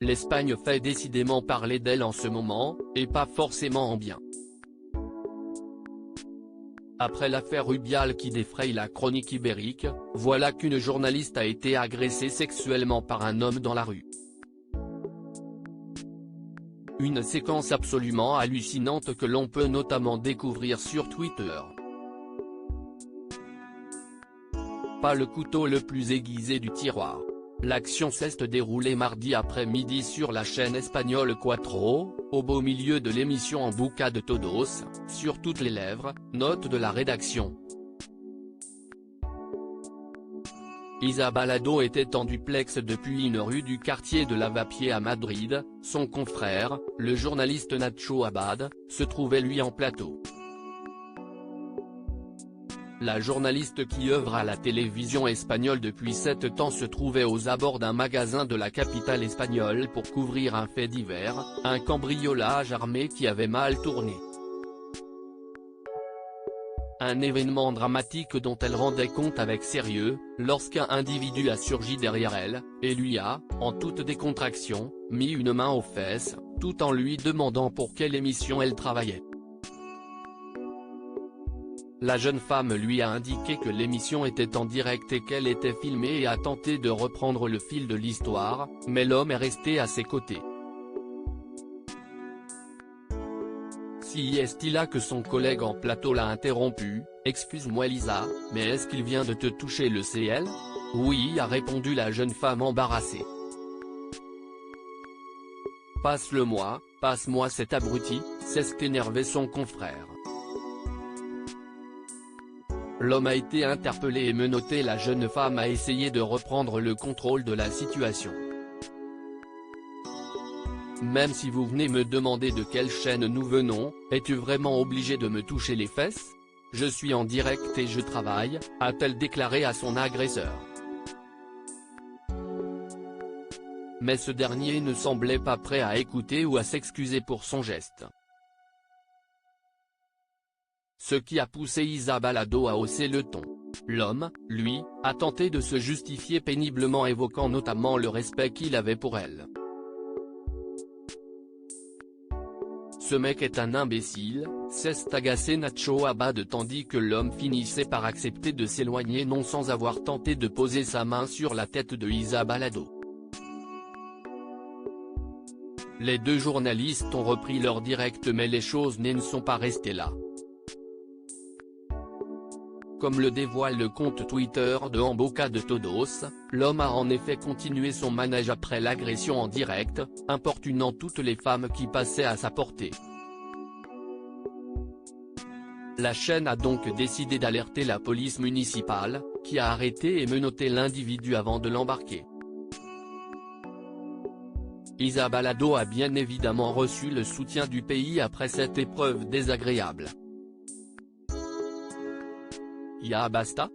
L'Espagne fait décidément parler d'elle en ce moment, et pas forcément en bien. Après l'affaire Rubial qui défraye la chronique ibérique, voilà qu'une journaliste a été agressée sexuellement par un homme dans la rue. Une séquence absolument hallucinante que l'on peut notamment découvrir sur Twitter. Pas le couteau le plus aiguisé du tiroir. L'action s'est déroulée mardi après-midi sur la chaîne espagnole Cuatro, au beau milieu de l'émission En Boca de Todos, sur toutes les lèvres, note de la rédaction. Isa Balado était en duplex depuis une rue du quartier de Lavapié à Madrid, son confrère, le journaliste Nacho Abad, se trouvait lui en plateau. La journaliste qui œuvre à la télévision espagnole depuis 7 ans se trouvait aux abords d'un magasin de la capitale espagnole pour couvrir un fait divers, un cambriolage armé qui avait mal tourné. Un événement dramatique dont elle rendait compte avec sérieux, lorsqu'un individu a surgi derrière elle, et lui a, en toute décontraction, mis une main aux fesses, tout en lui demandant pour quelle émission elle travaillait. La jeune femme lui a indiqué que l'émission était en direct et qu'elle était filmée et a tenté de reprendre le fil de l'histoire, mais l'homme est resté à ses côtés. Si est-il là que son collègue en plateau l'a interrompu, « Excuse-moi Lisa, mais est-ce qu'il vient de te toucher le CL ?» « Oui » a répondu la jeune femme embarrassée. « Passe-le-moi, passe-moi cet abruti », s'est énervé son confrère. L'homme a été interpellé et menotté. La jeune femme a essayé de reprendre le contrôle de la situation. Même si vous venez me demander de quelle chaîne nous venons, es-tu vraiment obligé de me toucher les fesses? Je suis en direct et je travaille, a-t-elle déclaré à son agresseur. Mais ce dernier ne semblait pas prêt à écouter ou à s'excuser pour son geste. Ce qui a poussé Isa Balado à hausser le ton. L'homme, lui, a tenté de se justifier péniblement, évoquant notamment le respect qu'il avait pour elle. Ce mec est un imbécile, s'est agacé Nacho Abad tandis que l'homme finissait par accepter de s'éloigner non sans avoir tenté de poser sa main sur la tête de Isa Balado. Les deux journalistes ont repris leur direct mais les choses ne sont pas restées là. Comme le dévoile le compte Twitter de En Boca de Todos, l'homme a en effet continué son manège après l'agression en direct, importunant toutes les femmes qui passaient à sa portée. La chaîne a donc décidé d'alerter la police municipale, qui a arrêté et menotté l'individu avant de l'embarquer. Isa Balado a bien évidemment reçu le soutien du pays après cette épreuve désagréable. Ya basta?